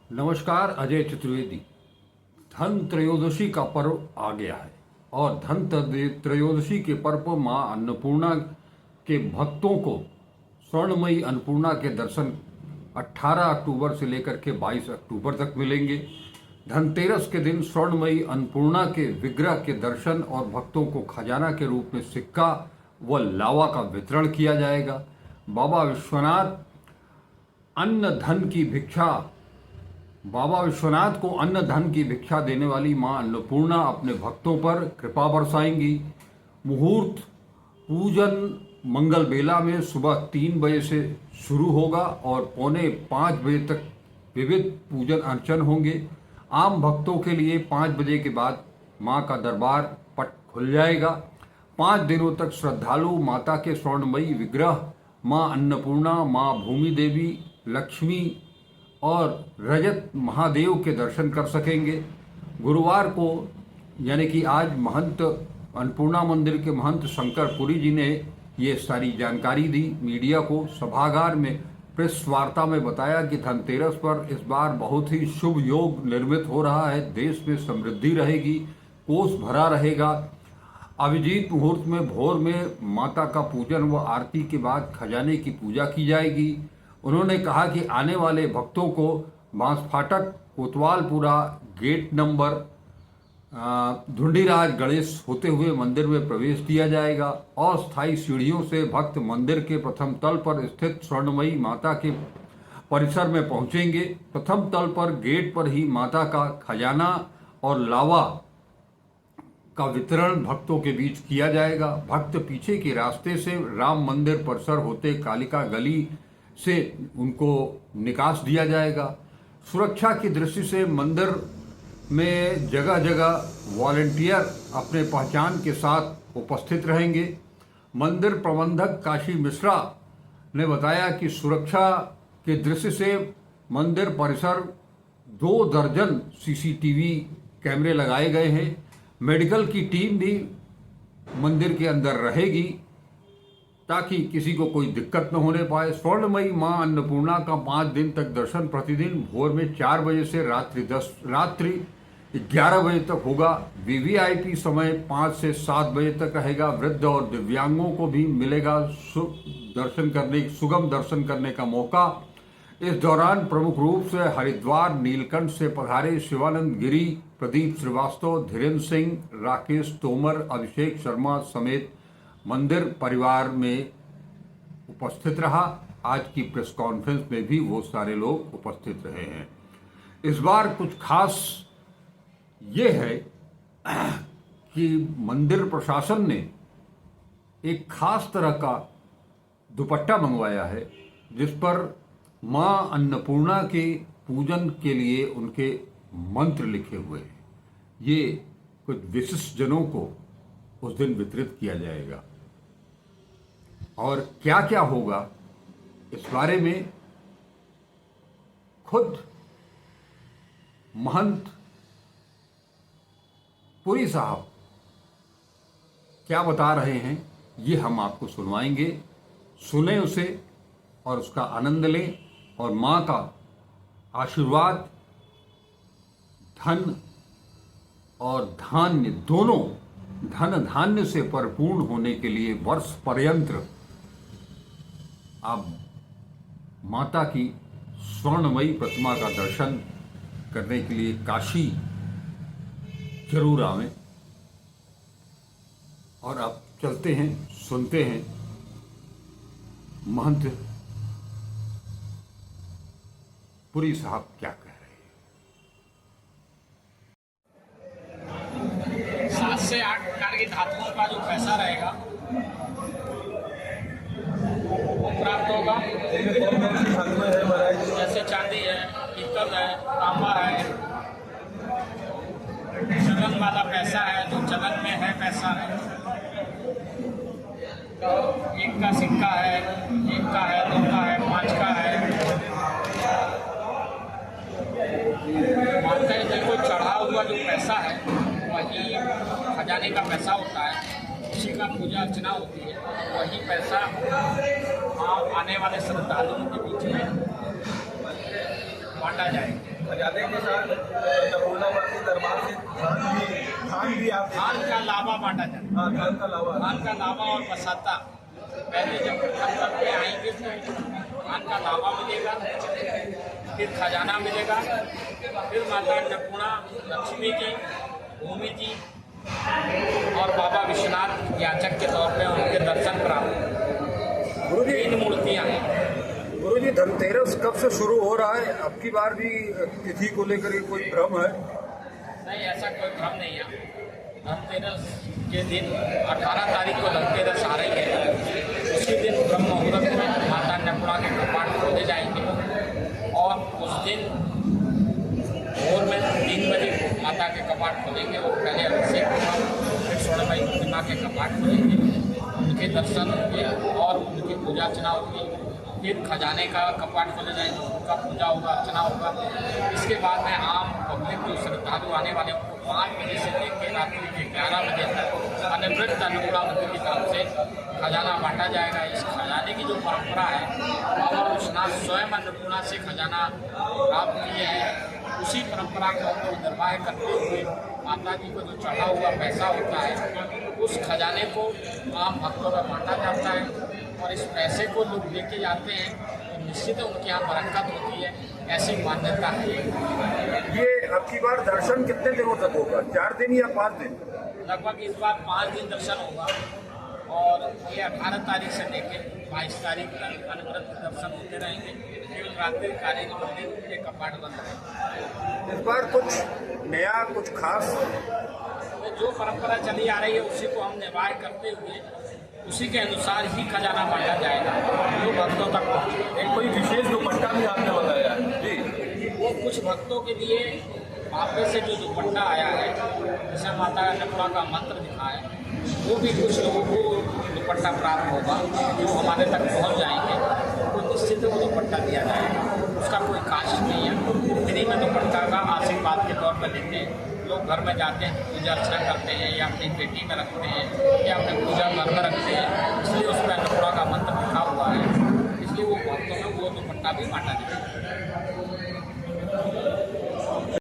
नमस्कार, अजय चतुर्वेदी। धन त्रयोदशी का पर्व आ गया है और धन त्रयोदशी के पर्व पर मां अन्नपूर्णा के भक्तों को स्वर्णमयी अन्नपूर्णा के दर्शन 18 अक्टूबर से लेकर के 22 अक्टूबर तक मिलेंगे। धनतेरस के दिन स्वर्णमयी अन्नपूर्णा के विग्रह के दर्शन और भक्तों को खजाना के रूप में सिक्का व लावा का वितरण किया जाएगा। बाबा विश्वनाथ को अन्न धन की भिक्षा देने वाली मां अन्नपूर्णा अपने भक्तों पर कृपा बरसाएंगी। मुहूर्त पूजन मंगल बेला में सुबह 3 बजे से शुरू होगा और पौने 5 बजे तक विविध पूजन अर्चन होंगे। आम भक्तों के लिए 5 बजे के बाद मां का दरबार पट खुल जाएगा। 5 दिनों तक श्रद्धालु माता के स्वर्णमयी विग्रह मां अन्नपूर्णा, मां भूमि देवी, लक्ष्मी और रजत महादेव के दर्शन कर सकेंगे। गुरुवार को यानी कि आज महंत अन्नपूर्णा मंदिर के महंत शंकरपुरी जी ने ये सारी जानकारी दी मीडिया को। सभागार में प्रेस वार्ता में बताया कि धनतेरस पर इस बार बहुत ही शुभ योग निर्मित हो रहा है। देश में समृद्धि रहेगी, कोष भरा रहेगा। अभिजीत मुहूर्त में भोर में माता का पूजन व आरती के बाद खजाने की पूजा की जाएगी। उन्होंने कहा कि आने वाले भक्तों को बांस फाटक, कोतवालपुरा गेट नंबर, धुंडीराज गणेश होते हुए मंदिर में प्रवेश दिया जाएगा। अस्थायी सीढ़ियों से भक्त मंदिर के प्रथम तल पर स्थित स्वर्णमयी माता के परिसर में पहुंचेंगे। प्रथम तल पर गेट पर ही माता का खजाना और लावा का वितरण भक्तों के बीच किया जाएगा। भक्त पीछे के रास्ते से राम मंदिर परिसर होते कालिका गली से उनको निकास दिया जाएगा। सुरक्षा की दृष्टि से मंदिर में जगह जगह वॉलंटियर अपने पहचान के साथ उपस्थित रहेंगे। मंदिर प्रबंधक काशी मिश्रा ने बताया कि सुरक्षा की दृष्टि से मंदिर परिसर 2 दर्जन सीसीटीवी कैमरे लगाए गए हैं। मेडिकल की टीम भी मंदिर के अंदर रहेगी ताकि किसी को कोई दिक्कत न होने पाए। स्वर्णमयी मां अन्नपूर्णा का 5 दिन तक दर्शन प्रतिदिन भोर में 4 बजे से रात्रि 11 बजे तक होगा। वीवीआईपी समय 5 से 7 बजे तक रहेगा। वृद्ध और दिव्यांगों को भी मिलेगा सुगम दर्शन करने का मौका। इस दौरान प्रमुख रूप से हरिद्वार नीलकंठ से पधारे शिवानंद गिरी, प्रदीप श्रीवास्तव, धीरेन्द्र सिंह, राकेश तोमर, अभिषेक शर्मा समेत मंदिर परिवार में उपस्थित रहा। आज की प्रेस कॉन्फ्रेंस में भी वो सारे लोग उपस्थित रहे हैं। इस बार कुछ खास ये है कि मंदिर प्रशासन ने एक खास तरह का दुपट्टा मंगवाया है जिस पर मां अन्नपूर्णा के पूजन के लिए उनके मंत्र लिखे हुए हैं। ये कुछ विशिष्ट जनों को उस दिन वितरित किया जाएगा और क्या क्या होगा इस बारे में खुद महंत पुरी साहब क्या बता रहे हैं ये हम आपको सुनवाएंगे। सुने उसे और उसका आनंद लें और मां का आशीर्वाद धन और धान्य दोनों धन धान्य से परिपूर्ण होने के लिए वर्ष पर्यंत आप माता की स्वर्णमयी प्रतिमा का दर्शन करने के लिए काशी जरूर आवें। और अब चलते हैं, सुनते हैं महंत पुरी साहब क्या कह रहे हैं। 7 से 8 प्रकार की धातुओं का जो पैसा रहेगा वो प्राप्त होगा। जैसे चांदी है, पीतल है, तांबा है, चलन वाला पैसा है, जो चलन में है पैसा है, तो 1 का सिक्का है, 1 का है, 2 का है, 5 का है। माता जी को चढ़ा हुआ जो पैसा है वही खजाने का पैसा होता है, उसी का पूजा अर्चना होती है। वही पैसा आने वाले श्रद्धालुओं के बीच में बांटा जाएगा। खजाने के साथ अन्नपूर्णा माँ के दरबार से धान भी आप धान का लावा बांटा जाएगा। हाँ, धान का लावा धान का लावा और बसाता पहले जब प्रथम तल पे आएंगे तो धान का लावा मिलेगा, फिर खजाना मिलेगा, फिर माता अन्नपूर्णा, लक्ष्मी जी, भूमि जी और बाबा विश्वनाथ याचक के तौर पे उनके दर्शन प्राप्त। गुरु जी, तीन मूर्तियाँ हैं। गुरु जी, धनतेरस कब से शुरू हो रहा है? अब की बार भी तिथि को लेकर के कोई भ्रम है? नहीं, ऐसा कोई भ्रम नहीं है। धनतेरस के दिन 18 तारीख को धनतेरस आ रही है। उसी दिन ब्रह्म मुहूर्त में माता अन्नपूर्णा के कपाट खोले जाएंगे और उस दिन भोर में 3 बजे माता के कपाट खोलेंगे और पहले अभिषेक होगा, फिर स्वर्णमयी प्रतिमा के कपाट खोलेंगे, उनके दर्शन होंगे और उनकी पूजा अर्चना होगी। फिर खजाने का कपाट खोले जाएंगे, उनका पूजा होगा, अर्चना होगा। इसके बाद में आम पब्लिक जो श्रद्धालु आने वाले उनको 5 बजे से लेकर रात्रि के 11 बजे तक अनिवृत्त अन्नपूर्णा मंदिर की तरफ से खजाना बांटा जाएगा। इस खजाने की जो परंपरा है, बाबा विश्वनाथ स्वयं अन्नपूर्णा से खजाना प्राप्त किए हैं। उसी परंपरा को हम लोग निर्वाह करते हुए माता जी को जो चढ़ा हुआ पैसा होता है, उस खजाने को आम भक्तों में बांटा जाता है और इस पैसे को लोग लेके जाते हैं तो निश्चित उनके यहाँ बरकत होती है, ऐसी मान्यता है। ये अब की बार दर्शन कितने दिनों तक होगा? 4 दिन या 5 दिन? लगभग इस बार 5 दिन दर्शन होगा और ये 18 तारीख से लेकर 22 तारीख तक अनवरत दर्शन होते रहेंगे। केवल रात्रि कालीन मंदिर के कपाट बंद रहेंगे। इस बार कुछ नया, कुछ खास? जो परंपरा चली आ रही है उसी को हम निर्वाह करते हुए उसी के अनुसार ही खजाना बांटा जाएगा जो भक्तों तक पहुँचे। एक कोई विशेष दुपट्टा भी आपने बताया है जी, वो कुछ भक्तों के लिए आपे से जो दुपट्टा आया है, जिसे माता अन्नपूर्णा का मंत्र दिखा है, वो भी कुछ लोगों को दुपट्टा प्राप्त होगा जो हमारे तक पहुंच जाएंगे, तो निश्चित वो दुपट्टा दिया जाएगा। उसका कोई कास्ट नहीं है। फ्री में दुपट्टा का आशीर्वाद के तौर पर लेते हैं। लोग घर में जाते हैं, पूजा अर्चना करते हैं या अपनी पेटी में रखते हैं या अपने पूजा घर में रखते हैं, इसलिए उसमें अन्नपूर्णा का मंत्र लिखा हुआ है, इसलिए वो भक्तों में वो दुपट्टा भी बांटा जाएगा।